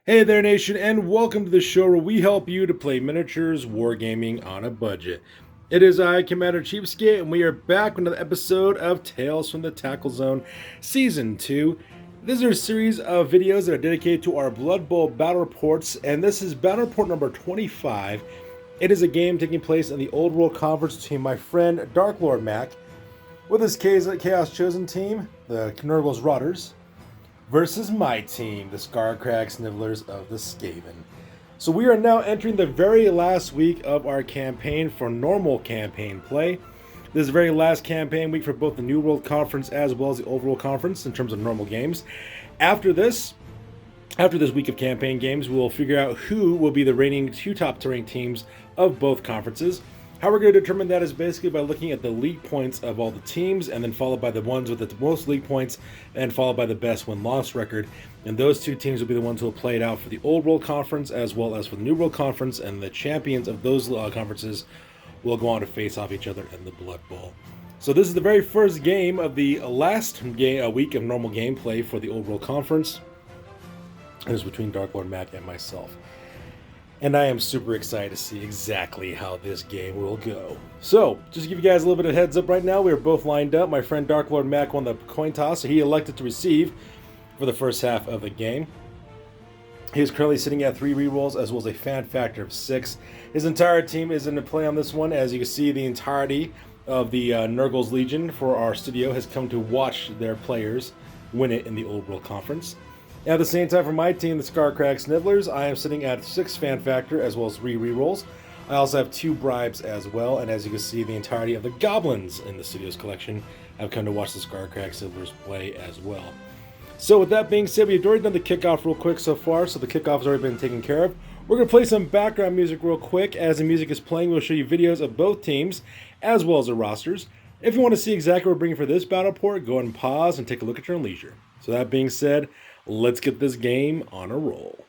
Hey there, nation, and welcome to the show where we help you to play miniatures wargaming on a budget. It is I, Commander Cheapskate, and we are back with another episode of Tales from the Tackle Zone Season 2. This is a series of videos that are dedicated to our Blood Bowl battle reports, and this is battle report number 25. It is a game taking place in the Old World Conference between my friend Dark Lord Mac with his Chaos Chosen team, the Nurgle's Rotters, versus my team, the Scarcrag Snivellers of the Skaven. So we are now entering the very last week of our campaign for normal campaign play. This is the very last campaign week for both the New World Conference as well as the Old World Conference in terms of normal games. After this week of campaign games, we'll figure out who will be the reigning two top-ranked teams of both conferences. How we're going to determine that is basically by looking at the league points of all the teams, and then followed by the ones with the most league points, and followed by the best win-loss record. And those two teams will be the ones who will play it out for the Old World Conference as well as for the New World Conference, and the champions of those conferences will go on to face off each other in the Blood Bowl. So this is the very first game of the last week of normal gameplay for the Old World Conference. It is between Dark Lord Mac and myself. And I am super excited to see exactly how this game will go. So, just to give you guys a little bit of heads up right now, we are both lined up. My friend Dark Lord Mac won the coin toss, so he elected to receive for the first half of the game. He is currently sitting at 3 rerolls as well as a fan factor of 6. His entire team is in play on this one. As you can see, the entirety of the Nurgle's Legion for our studio has come to watch their players win it in the Old World Conference. At the same time, for my team, the Scarcrag Snivellers, I am sitting at 6 fan factor as well as 3 rerolls. I also have 2 bribes as well, and as you can see, the entirety of the Goblins in the studio's collection have come to watch the Scarcrag Snivellers play as well. So with that being said, we've already done the kickoff real quick so far, so the kickoff has already been taken care of. We're going to play some background music real quick. As the music is playing, we'll show you videos of both teams as well as the rosters. If you want to see exactly what we're bringing for this battle report, go ahead and pause and take a look at your own leisure. So that being said, let's get this game on a roll.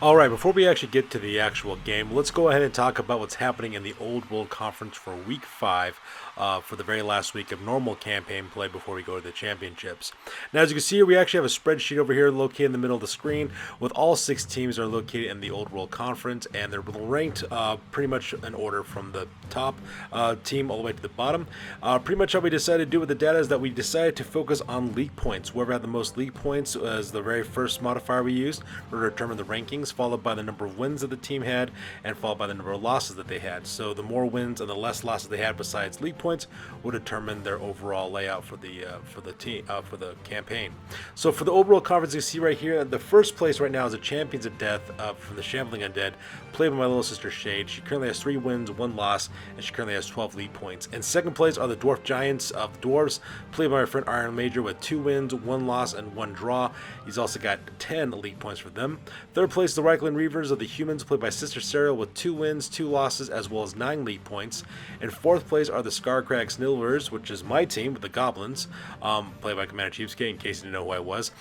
Alright, before we actually get to the actual game, let's go ahead and talk about what's happening in the Old World Conference for Week 5 for the very last week of normal campaign play before we go to the championships. Now, as you can see here, we actually have a spreadsheet over here located in the middle of the screen with all 6 teams that are located in the Old World Conference, and they're ranked pretty much in order from the top team all the way to the bottom. Pretty much how we decided to do with the data is that we decided to focus on league points. Whoever had the most league points as the very first modifier we used to determine the rankings, followed by the number of wins that the team had, and followed by the number of losses that they had. So the more wins and the less losses they had besides league points would determine their overall layout for the campaign. So for the overall conference, you see right here, the first place right now is the Champions of Death from the Shambling Undead, played by my little sister Shade. She currently has 3 wins, 1 loss, and she currently has 12 league points. In second place are the Dwarf Giants of the Dwarves, played by my friend Iron Major with 2 wins, 1 loss, and 1 draw. He's also got 10 league points for them. Third place, the Reichland Reavers of the Humans, played by Sister Sarah with 2 wins, 2 losses, as well as 9 league points. In fourth place are the Scarcrag Snivellers, which is my team with the Goblins, played by Commander Cheapskate, in case you didn't know who I was.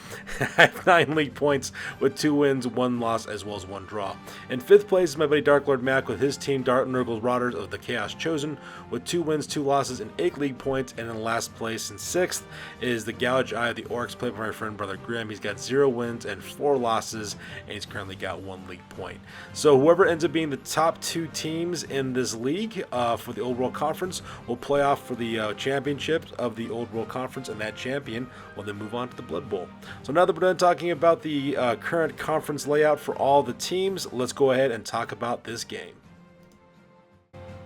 I have 9 league points with 2 wins, 1 loss, as well as 1 draw. In fifth place is my buddy Dark Lord Mac with his team, Nurgle's Rotters of the Chaos Chosen, with 2 wins, 2 losses, and 8 league points. And in last place, in sixth, is the Gouge Eye of the Orcs, played by my friend Brother Grimm. He's got 0 wins and 4 losses, and he's currently got 1 league point. So whoever ends up being the top 2 teams in this league for the Old World Conference will play off for the championship of the Old World Conference, and that champion will then move on to the Blood Bowl. So now that we're done talking about the current conference layout for all the teams, let's go ahead and talk about this game.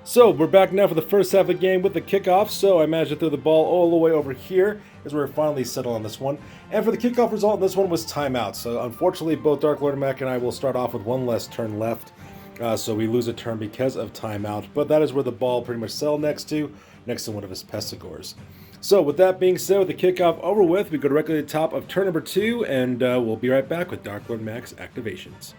So we're back now for the first half of the game with the kickoff. So I managed to throw the ball all the way over here as we're finally settled on this one. And for the kickoff result, this one was timeout. So unfortunately, both Dark Lord Mac and I will start off with 1 less turn left. So we lose a turn because of timeout, but that is where the ball pretty much settled next to one of his Pestigors. So with that being said, with the kickoff over with, we go directly to the top of turn number 2, and we'll be right back with Dark Lord Mac's activations.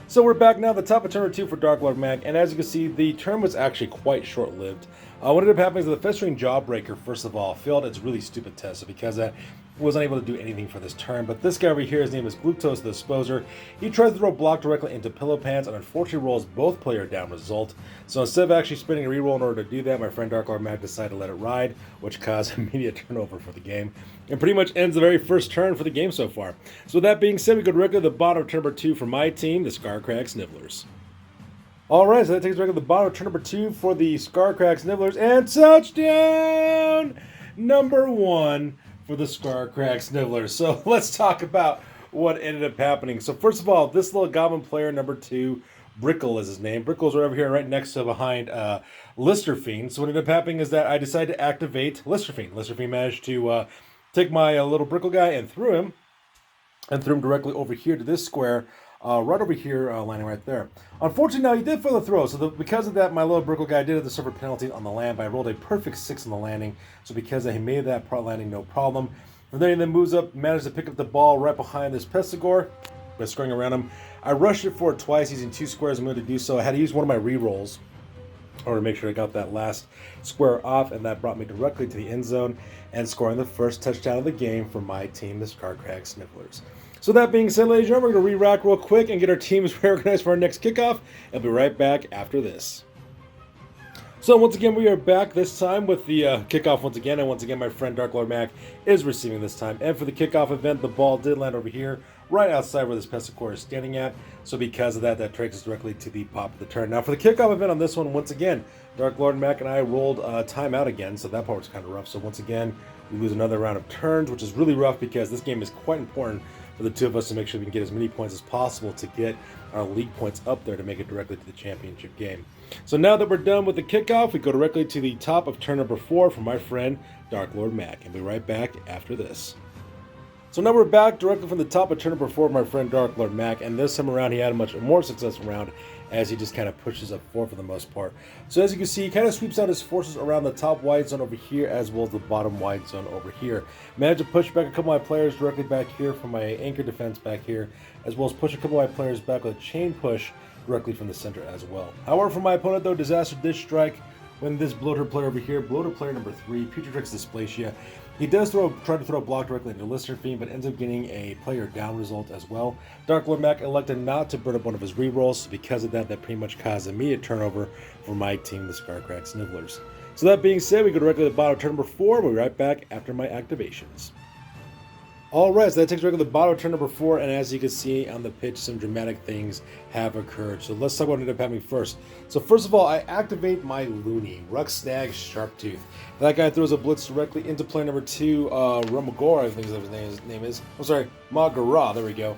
So we're back now at the top of turn number 2 for Dark Lord Mac, and as you can see, the turn was actually quite short-lived. What ended up happening is that the Festering Jawbreaker, first of all, failed its really stupid test, so because that was unable to do anything for this turn. But this guy over here, his name is Glucose the Disposer. He tries to throw a block directly into Pillow Pants and unfortunately rolls both player down result. So instead of actually spending a reroll in order to do that, my friend Dark Lord Mac decided to let it ride, which caused immediate turnover for the game. And pretty much ends the very first turn for the game so far. So with that being said, we go directly to the bottom of turn number 2 for my team, the Scarcrag Snivellers. Alright, so that takes us right to the bottom of turn number 2 for the Scarcrag Snivellers, and touchdown number 1 for the Scarcrag Snivellers. So let's talk about what ended up happening. So first of all, this little goblin player, number 2, Brickle is his name. Brickle's right over here, right next to behind Listerfiend. So what ended up happening is that I decided to activate Listerfiend. Listerfiend managed to take my little Brickle guy and threw him directly over here to this square. Right over here, landing right there. Unfortunately, now he did fail the throw, so because of that, my little Brickle guy did have to suffer penalty on the land, but I rolled a perfect 6 on the landing, so because he made that landing no problem. From there, he then moves up, managed to pick up the ball right behind this Pestigor by scoring around him. I rushed it forward twice using 2 squares. I'm going to do so. I had to use one of my rerolls in order to make sure I got that last square off, and that brought me directly to the end zone and scoring the first touchdown of the game for my team, the Scarcrag Snivellers. So that being said, ladies and gentlemen, we're going to re-rack real quick and get our teams reorganized for our next kickoff. I'll be right back after this. So once again, we are back this time with the kickoff once again. And once again, my friend Dark Lord Mac is receiving this time. And for the kickoff event, the ball did land over here, right outside where this Pestigor is standing at. So because of that, that takes us directly to the pop of the turn. Now for the kickoff event on this one, once again, Dark Lord Mac and I rolled timeout again. So that part was kind of rough. So once again, we lose another round of turns, which is really rough because this game is quite important for the two of us to make sure we can get as many points as possible to get our league points up there to make it directly to the championship game. So now that we're done with the kickoff, we go directly to the top of turn number 4 for my friend Dark Lord Mac, and we'll be right back after this. So now we're back directly from the top of turn number 4 for my friend Dark Lord Mac, and this time around he had a much more successful round as he just kind of pushes up 4 for the most part. So as you can see, he kind of sweeps out his forces around the top wide zone over here as well as the bottom wide zone over here. Managed to push back a couple of my players directly back here from my anchor defense back here, as well as push a couple of my players back with a chain push directly from the center as well. However, for my opponent though, disaster did strike when this bloater player over here, bloater player number 3, Putridix Dysplasia, he does try to throw a block directly into Listerfiend, but ends up getting a player down result as well. Dark Lord Mac elected not to burn up one of his rerolls, so because of that, that pretty much caused immediate turnover for my team, the Scarcrag Snivellers. So that being said, we go directly to the bottom of turn number 4. We'll be right back after my activations. Alright, so that takes us right to the bottom of turn number 4, and as you can see on the pitch, some dramatic things have occurred. So let's talk about what ended up happening first. So first of all, I activate my Looney, Rucksnag Sharptooth. That guy throws a blitz directly into player number 2, Rumagora, I think his name is. I'm sorry, Magara, there we go.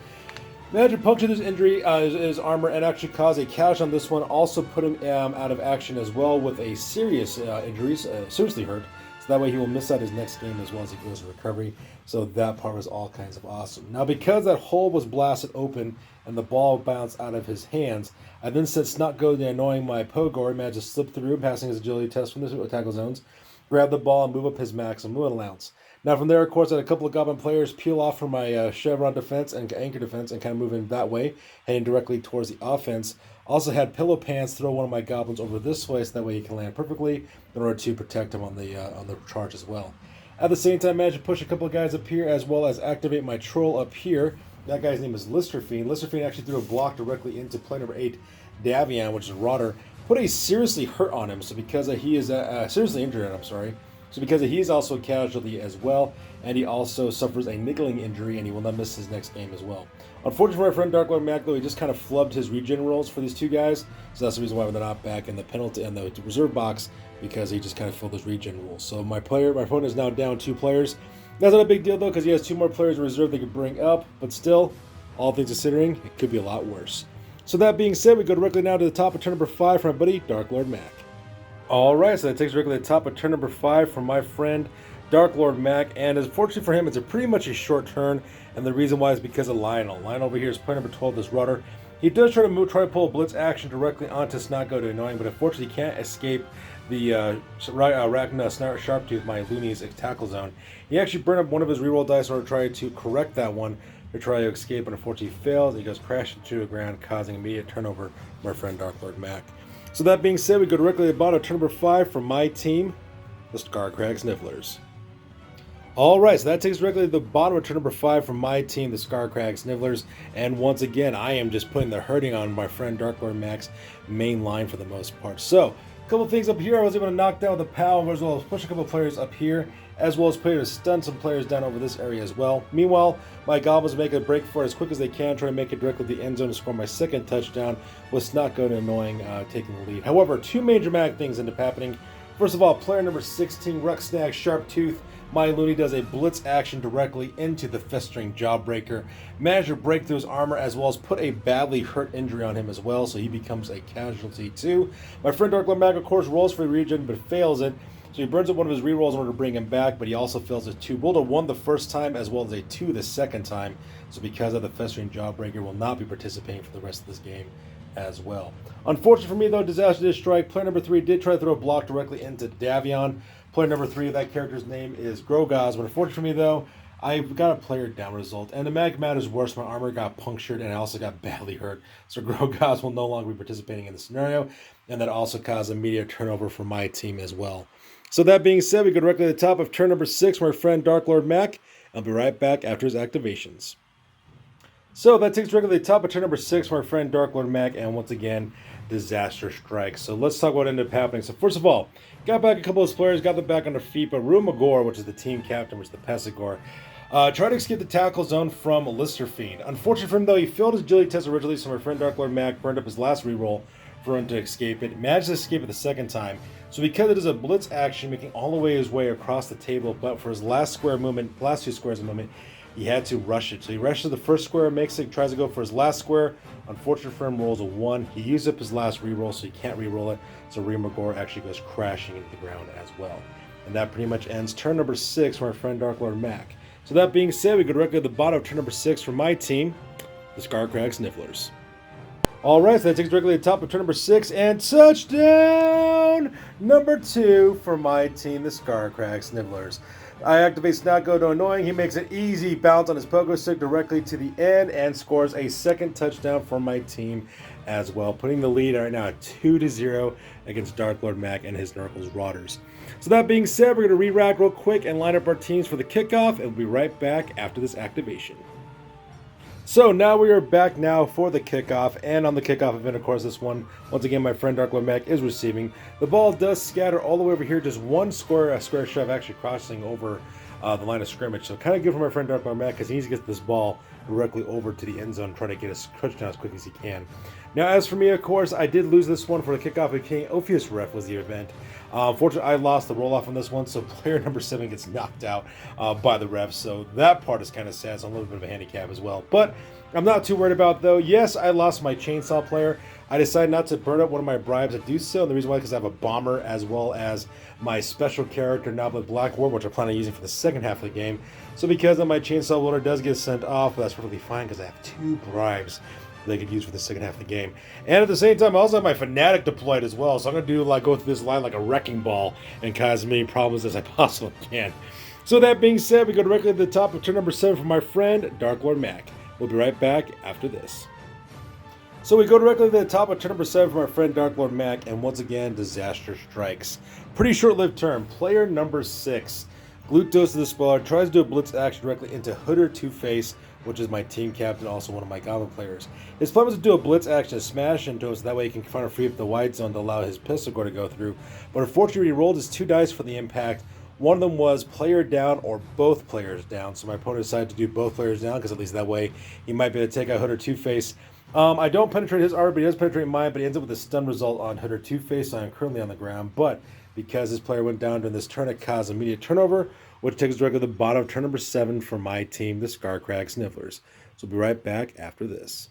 Managed to puncture his injury, his armor, and actually cause a cash on this one. Also put him out of action as well with a serious injury, seriously hurt. That way he will miss out his next game as well as he goes to recovery. So that part was all kinds of awesome. Now because that hole was blasted open and the ball bounced out of his hands, I then sent Snotgo, the annoying my Pogor, managed to slip through, passing his agility test from the tackle zones, grab the ball and move up his maximum movement allowance. Now from there, of course, I had a couple of Goblin players peel off from my Chevron defense and anchor defense and kind of move in that way, heading directly towards the offense. Also had Pillow Pants throw one of my Goblins over this way so that way he can land perfectly in order to protect him on the charge as well. At the same time, I managed to push a couple of guys up here as well as activate my Troll up here. That guy's name is Listerfiend. Listerfiend actually threw a block directly into player number 8, Davian, which is Rotter. Put a seriously hurt on him, so because he is seriously injured, I'm sorry. So because he's also a casualty as well, and he also suffers a niggling injury, and he will not miss his next game as well. Unfortunately for my friend Dark Lord Mac, though, he just kind of flubbed his regen rolls for these two guys, so that's the reason why they're not back in the penalty and the reserve box, because he just kind of filled his regen rules. So my opponent is now down 2 players. That's not a big deal though, because he has 2 more players in reserve they could bring up, but still, all things considering, it could be a lot worse. So that being said, we go directly now to the top of turn number 5 for my buddy Dark Lord Mac. Alright, so that takes directly to the top of turn number 5 for my friend Dark Lord Mac, and unfortunately for him, it's pretty much a short turn, and the reason why is because of Lionel. Lionel over here is player number 12, this Rudder. He does try to pull a blitz action directly onto Snotgo to annoying, but unfortunately he can't escape the Arachna Sharptooth, my Looney's tackle zone. He actually burned up one of his reroll dice in order to try to correct that one, to try to escape, but unfortunately he fails. He goes crashing to the ground, causing immediate turnover from our friend Dark Lord Mac. So that being said, we go directly to the bottom of turn number 5 for my team, the Scarcrag Snivellers. Alright, so that takes us directly to the bottom of turn number 5 from my team, the Scarcrag Snivellers. And once again, I am just putting the hurting on my friend Dark Lord Mac's main line for the most part. So, a couple things up here, I was able to knock down with the POW, as well as push a couple players up here, as well as to stun some players down over this area as well. Meanwhile, my Goblins make a break for it as quick as they can, try to make it directly to the end zone to score my second touchdown, with Snotgo and Annoying taking the lead. However, two major dramatic things end up happening. First of all, player number 16, Rucksnag Sharptooth, my Looney, does a blitz action directly into the festering Jawbreaker, managed to break through his armor as well as put a badly hurt injury on him as well, so he becomes a casualty too. My friend Dark Lord Mac, of course, rolls for the regen but fails it, so he burns up one of his rerolls in order to bring him back, but he also fails a 2. Rolled a 1 the first time as well as a 2 the second time, so because of the festering Jawbreaker, will not be participating for the rest of this game as well. Unfortunately for me though, disaster did strike. Player number 3 did try to throw a block directly into Davion. Player number 3, that character's name is Grogaz, but unfortunately for me though, I got a player down result, and to make matters worse, my armor got punctured and I also got badly hurt, so Grogaz will no longer be participating in the scenario, and that also caused immediate turnover for my team as well. So that being said, we go directly to the top of turn number 6, my friend Dark Lord Mac. I'll be right back after his activations. So that takes directly to the top of turn number 6, my friend Dark Lord Mac, and once again, disaster strikes. So let's talk about what ended up happening. So first of all, got back a couple of players, got them back on their feet, but Rumagor, which is the team captain, which is the Pessigor, tried to escape the tackle zone from Lister Fiend. Unfortunately for him though, he failed his agility test originally, so my friend Dark Lord Mac burned up his last reroll for him to escape it. Managed to escape it the second time. So because it is a blitz action, making all the way his way across the table, but for his last square movement, last 2 squares of movement, he had to rush it. So he rushes the first square, makes it, tries to go for his last square. Unfortunately for him, rolls a 1. He used up his last reroll, so he can't reroll it. So Rumagor actually goes crashing into the ground as well. And that pretty much ends turn number 6 for our friend Dark Lord Mac. So that being said, we go directly to the bottom of turn number 6 for my team, the Scarcrag Snivellers. Alright, so that takes us directly to the top of turn number 6, and touchdown number 2 for my team, the Scarcrag Snivellers. I activate Snotgo to Annoying. He makes an easy bounce on his pogo stick directly to the end and scores a second touchdown for my team as well, putting the lead right now at 2-0 against Dark Lord Mac and his Nurgle's Rotters. So that being said, we're going to re-rack real quick and line up our teams for the kickoff, and we'll be right back after this activation. So now we are back now for the kickoff, and on the kickoff event, of course, this one, once again, my friend Dark Lord Mac is receiving. The ball does scatter all the way over here, just one square shove actually crossing over the line of scrimmage. So kind of good for my friend Dark Lord Mac, because he needs to get this ball directly over to the end zone and try to get his touchdown as quick as he can. Now, as for me, of course, I did lose this one for the kickoff. King Ophius Ref was the event. Unfortunately, I lost the roll-off on this one, so player number 7 gets knocked out by the refs. So that part is kind of sad, so a little bit of a handicap as well. But I'm not too worried about, though. Yes, I lost my chainsaw player. I decided not to burn up one of my bribes to do so. And the reason why is because I have a bomber as well as my special character, Noblet Blackwarp, which I plan on using for the second half of the game. So because of my chainsaw loader does get sent off, that's perfectly fine because I have 2 bribes they could use for the second half of the game. And at the same time, I also have my Fanatic deployed as well. So I'm going to go through this line like a wrecking ball and cause as many problems as I possibly can. So that being said, we go directly to the top of turn number 7 for my friend, Dark Lord Mac. We'll be right back after this. So we go directly to the top of turn number 7 for my friend Dark Lord Mac, and once again, disaster strikes. Pretty short-lived turn. Player number 6, Glutos the Spoiler, tries to do a blitz action directly into Hooder Two-Face, which is my team captain, also one of my Goblin players. His plan was to do a blitz action to smash into him so that way he can kind of free up the wide zone to allow his pistol gore to go through. But unfortunately, he rolled his 2 dice for the impact. One of them was player down or both players down. So my opponent decided to do both players down because at least that way he might be able to take out Hooder Two-Face. I don't penetrate his armor, but he does penetrate mine, but he ends up with a stun result on Hooder Two-Face, so I'm currently on the ground. But because his player went down during this turn, it caused immediate turnover, which takes us directly to the bottom of turn number 7 for my team, the Scarcrag Snivellers. So we'll be right back after this.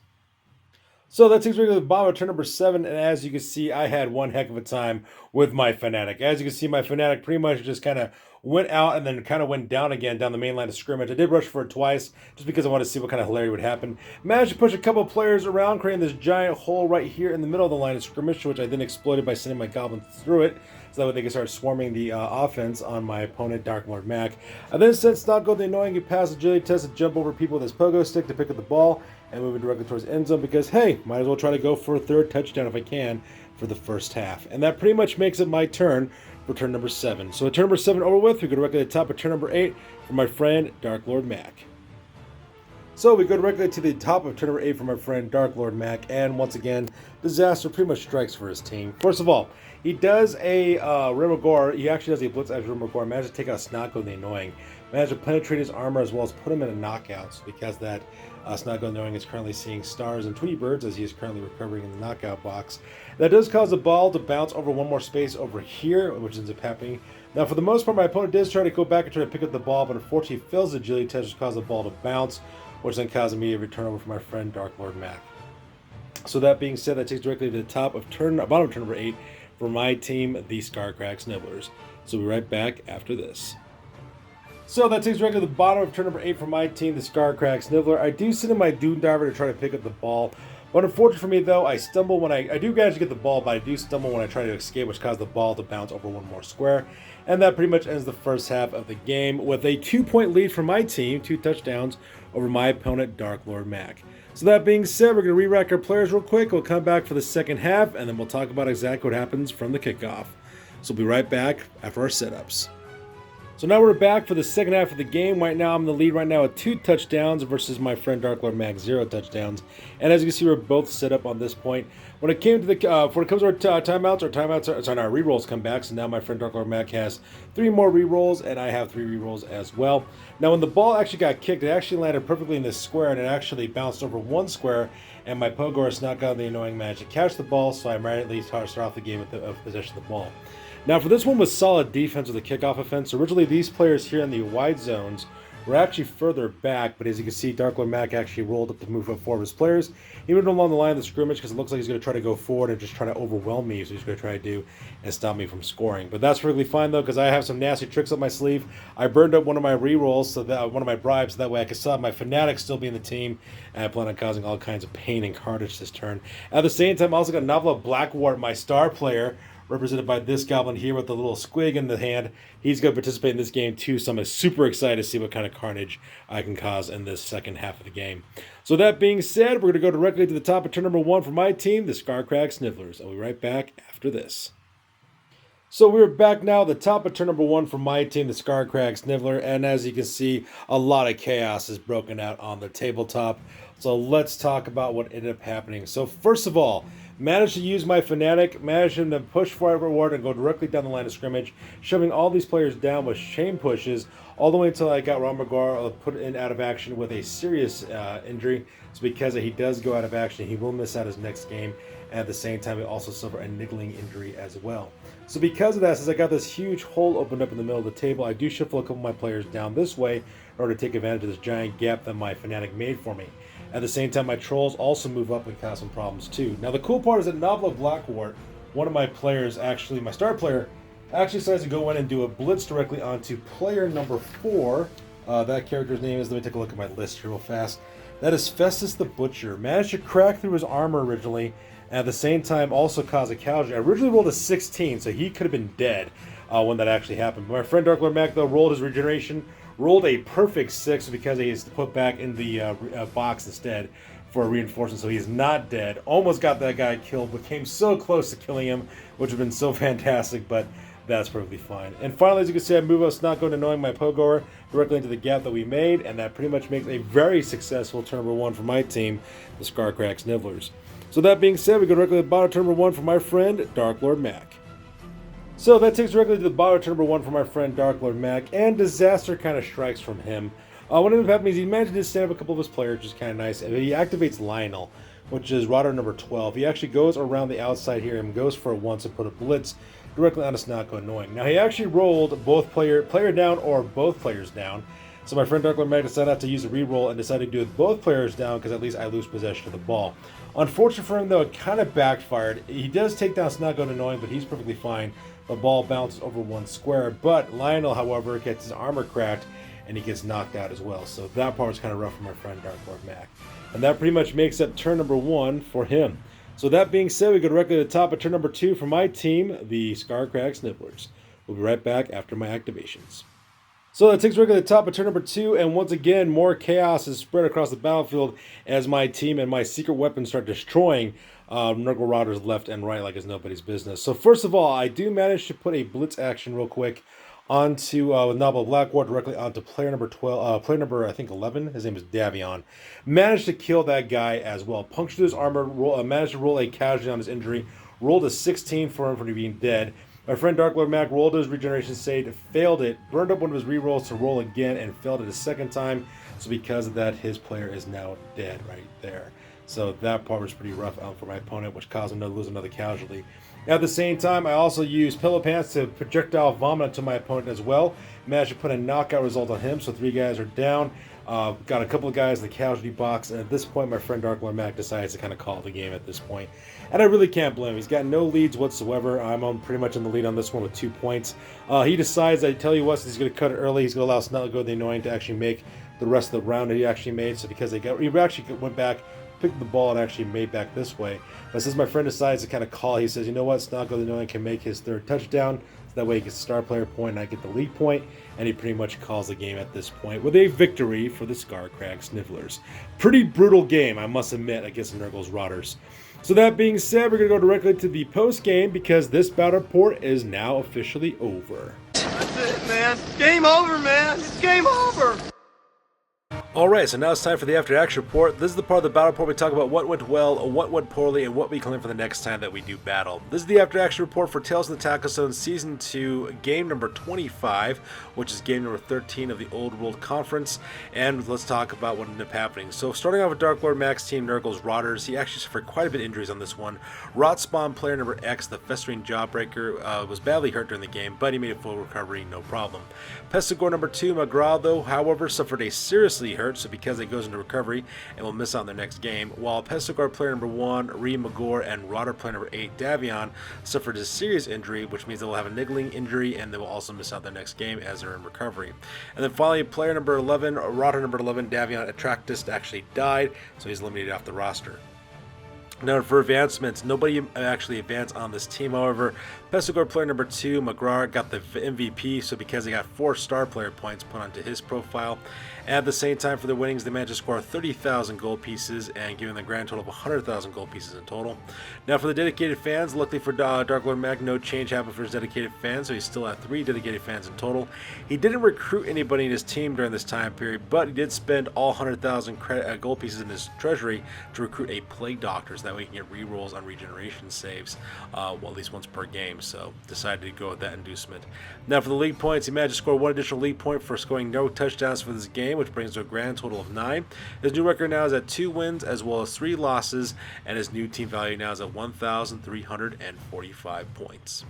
So that takes me to the bottom of turn number 7, and as you can see, I had one heck of a time with my Fanatic. As you can see, my Fanatic pretty much just kind of went out and then kind of went down again down the main line of scrimmage. I did rush for it twice, just because I wanted to see what kind of hilarity would happen. Managed to push a couple players around, creating this giant hole right here in the middle of the line of scrimmage, which I then exploited by sending my Goblins through it, so that way they can start swarming the offense on my opponent, Dark Lord Mac. I then sent Snotgo the Annoying who passed agility test to jump over people with his pogo stick to pick up the ball and moving directly towards end zone because, hey, might as well try to go for a third touchdown if I can for the first half. And that pretty much makes it my turn for turn number 7. So turn number 7 over with, we go directly to the top of turn number 8 for my friend, Dark Lord Mac. So we go directly to the top of turn number 8 for my friend, Dark Lord Mac, and once again, disaster pretty much strikes for his team. First of all, he does a Rimagor. He actually does a Blitz as Rimagor. Managed to take out Snotgo the Annoying. Managed to penetrate his armor as well as put him in a knockout. Because that Snotgo the Annoying is currently seeing stars and Tweety Birds as he is currently recovering in the knockout box. That does cause the ball to bounce over one more space over here, which ends up happening. Now, for the most part, my opponent does try to go back and try to pick up the ball, but unfortunately fails the agility test, which caused the ball to bounce, which then caused immediate return over for my friend Dark Lord Mac. So that being said, that takes directly to the bottom of turn number 8 for my team, the Scarcrag Snivellers. So we'll be right back after this. So that takes directly to the bottom of turn number 8 for my team, the Scarcrag Snivellers. I do send in my Dune Diver to try to pick up the ball. But unfortunately for me, though, I stumble when I do manage to get the ball, but I do stumble when I try to escape, which caused the ball to bounce over one more square. And that pretty much ends the first half of the game with a 2-point lead for my team, 2 touchdowns over my opponent, Dark Lord Mac. So that being said, we're going to re-rack our players real quick. We'll come back for the second half, and then we'll talk about exactly what happens from the kickoff. So we'll be right back after our setups. So now we're back for the second half of the game. Right now, I'm in the lead right now with 2 touchdowns versus my friend Dark Lord Mac, 0 touchdowns. And as you can see, we're both set up on this point. When it came to the when it comes to our timeouts our rerolls come back. So now my friend Dark Lord Mac has 3 more rerolls, and I have 3 rerolls as well. Now, when the ball actually got kicked, it actually landed perfectly in this square, and it actually bounced over one square. And my Pogor Snotgo the Annoying managed to catch the ball, so I immediately start off the game with possession of the ball. Now, for this one was solid defense with the kickoff offense. Originally, these players here in the wide zones were actually further back, but as you can see, Dark Lord Mac actually rolled up to move up 4 of his players. He moved along the line of the scrimmage because it looks like he's going to try to go forward and just try to overwhelm me, so he's going to try to do and stop me from scoring. But that's perfectly fine, though, because I have some nasty tricks up my sleeve. I burned up one of my rerolls, so that one of my bribes, so that way I could still have my Fanatic still be in the team, and I plan on causing all kinds of pain and carnage this turn. At the same time, I also got Novella Blackwart, my star player, represented by this goblin here with the little squig in the hand. He's going to participate in this game too, so I'm super excited to see what kind of carnage I can cause in this second half of the game. So that being said, we're going to go directly to the top of turn number 1 for my team, the Scarcrag Snivellers. I'll be right back after this. So we're back now at the top of turn number 1 for my team, the Scarcrag Snivellers, and as you can see, a lot of chaos is broken out on the tabletop. So let's talk about what ended up happening. So first of all, managed to use my Fanatic, managed to push forward and go directly down the line of scrimmage, shoving all these players down with chain pushes, all the way until I got Ramagor put in out of action with a serious injury. So because he does go out of action, he will miss out his next game. And at the same time, he also suffer a niggling injury as well. So because of that, since I got this huge hole opened up in the middle of the table, I do shuffle a couple of my players down this way in order to take advantage of this giant gap that my Fanatic made for me. At the same time, my trolls also move up and cause some problems too. Now, the cool part is that Novella Blackwart, one of my players, actually, my star player, actually decides to go in and do a blitz directly onto player number 4. That character's name is, let me take a look at my list here real fast. That is Festus the Butcher. Managed to crack through his armor originally, and at the same time also cause a casualty. I originally rolled a 16, so he could have been dead when that actually happened. But my friend Dark Lord Mac, though, rolled his regeneration, rolled a perfect 6 because he is put back in the box instead for a reinforcement, so he's not dead. Almost got that guy killed, but came so close to killing him, which would have been so fantastic, but that's perfectly fine. And finally, as you can see, I move us not going to annoying my Pogor directly into the gap that we made, and that pretty much makes a very successful turn number 1 for my team, the Scarcrag Snivellers. So that being said, we go directly to the bottom of turn number 1 for my friend, Dark Lord Mac. So that takes directly to the bottom of turn number 1 for my friend, Dark Lord Mac, and disaster kind of strikes from him. What ended up happening is he managed to stand up a couple of his players, which is kind of nice, and he activates Lionel, which is Rodder number 12. He actually goes around the outside here and goes for it once and put a blitz directly on a Snotgo Annoying. Now, he actually rolled both player down or both players down, So my friend Dark Lord Mag decided not to use a reroll and decided to do it with both players down because at least I lose possession of the ball. Unfortunate for him though, it kind of backfired. He does take down Snuggle annoying, but he's perfectly fine. The ball bounces over one square, but Lionel, however, gets his armor cracked and he gets knocked out as well. So that part was kind of rough for my friend Dark Lord Mag. And that pretty much makes up turn number 1 for him. So that being said, we go directly to the top of turn number 2 for my team, the Scarcrag Snivellers. We'll be right back after my activations. So that takes us right to the top of turn number 2, and once again, more chaos is spread across the battlefield as my team and my secret weapons start destroying Nurgle Routers left and right like it's nobody's business. So first of all, I do manage to put a blitz action real quick onto Noble Blackward directly onto player number 12, player number I think 11. His name is Davion. Managed to kill that guy as well. Punctured his armor. Managed to roll a casualty on his injury. Rolled a 16 for him for being dead. My friend Dark Lord Mac rolled his regeneration save, failed it, burned up one of his rerolls to roll again, and failed it a second time. So because of that, his player is now dead right there. So that part was pretty rough out for my opponent, which caused him to lose another casualty. At the same time, I also used Pillow Pants to projectile vomit to my opponent as well. Managed to put a knockout result on him, so 3 guys are down. Got a couple of guys in the casualty box, and at this point, my friend Dark Lord Mac decides to kind of call the game at this point. And I really can't blame him. He's got no leads whatsoever. I'm pretty much in the lead on this one with 2 points. He decides, I tell you what, he's going to cut it early. He's going to allow Snuggle the Annoying to actually make the rest of the round that he actually made. So because he actually went back, picked the ball, and actually made back this way. But since my friend decides to kind of call, he says, you know what, Snuggle the Annoying can make his 3rd touchdown. So that way he gets the star player point and I get the lead point. And he pretty much calls the game at this point with a victory for the Scarcrag Snivellers. Pretty brutal game, I must admit, against Nurgle's Routers. So that being said, we're going to go directly to the post-game because this battle report is now officially over. That's it, man. Game over, man. It's game over. Alright, so now it's time for the After Action Report. This is the part of the battle report we talk about what went well, what went poorly, and what we can learn for the next time that we do battle. This is the After Action Report for Tales of the Tackle Zone Season 2, Game number 25, which is Game number 13 of the Old World Conference, and let's talk about what ended up happening. So starting off with Dark Lord Mac's team, Nurgle's Routers, he actually suffered quite a bit of injuries on this one. Rot Spawn player number X, the Festering Jawbreaker, was badly hurt during the game, but he made a full recovery, no problem. Pestigore number 2, McGraw, though, however, suffered a seriously hurt, so because it goes into recovery and will miss out on their next game, while Pestigore player number 1, Ree Magor, and Router player number 8, Davion, suffered a serious injury, which means they will have a niggling injury and they will also miss out their next game as they're in recovery. And then finally, player number 11, Router number 11, Davion Attractus, actually died, so he's eliminated off the roster. Now for advancements, nobody actually advanced on this team, however. Pestigore player number 2, McGraw, got the MVP, so because he got 4 star player points put onto his profile. And at the same time for the winnings, they managed to score 30,000 gold pieces and giving the grand total of 100,000 gold pieces in total. Now for the dedicated fans, luckily for Dark Lord Mac, no change happened for his dedicated fans, so he's still at 3 dedicated fans in total. He didn't recruit anybody in his team during this time period, but he did spend all 100,000 gold pieces in his treasury to recruit a Plague Doctor, so that way he can get rerolls on regeneration saves, well, at least once per game, so decided to go with that inducement. Now for the league points, he managed to score 1 additional league point for scoring no touchdowns for this game, which brings to a grand total of 9. His new record now is at 2 wins as well as 3 losses, and his new team value now is at 1,345 points.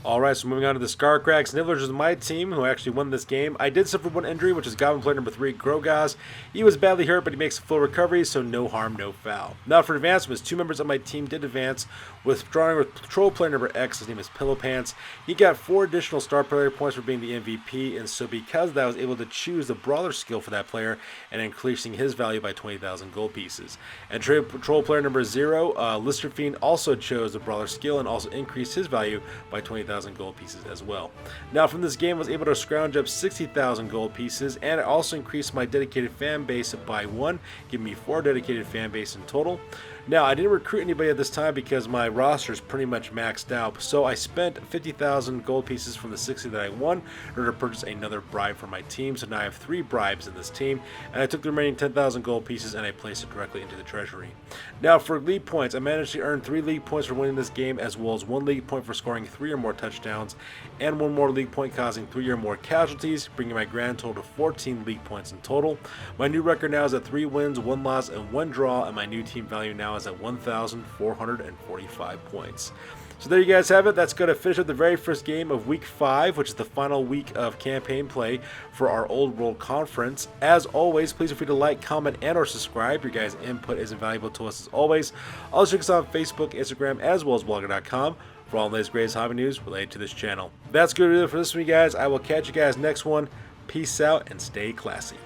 Alright, so moving on to the Scarcrag Snivellers is my team, who actually won this game. I did suffer 1 injury, which is Goblin player number 3, Grogaz. He was badly hurt, but he makes a full recovery, so no harm, no foul. Now for advancements, 2 members of my team did advance, withdrawing with Patrol player number X, his name is Pillow Pants. He got 4 additional star player points for being the MVP, and so because of that, I was able to choose the Brawler skill for that player, and increasing his value by 20,000 gold pieces. And Patrol player number 0, Lister Fiend, also chose the Brawler skill, and also increased his value by 20,000 gold pieces as well. Now from this game, I was able to scrounge up 60,000 gold pieces, and I also increased my dedicated fan base by 1, giving me 4 dedicated fan base in total. Now, I didn't recruit anybody at this time because my roster is pretty much maxed out, so I spent 50,000 gold pieces from the 60 that I won in order to purchase another bribe for my team, so now I have 3 bribes in this team, and I took the remaining 10,000 gold pieces and I placed it directly into the treasury. Now, for league points, I managed to earn 3 league points for winning this game, as well as 1 league point for scoring 3 or more touchdowns, and 1 more league point causing 3 or more casualties, bringing my grand total to 14 league points in total. My new record now is at 3 wins, 1 loss, and 1 draw, and my new team value now is at 1,445 points. So there you guys have it. That's going to finish up the very first game of week 5, which is the final week of campaign play for our Old World Conference. As always, please feel free to like, comment, and or subscribe. Your guys' input is invaluable to us as always. Also check us out on Facebook, Instagram, as well as blogger.com for all the latest greatest hobby news related to this channel. That's good for this one, you guys. I will catch you guys next one. Peace out and stay classy.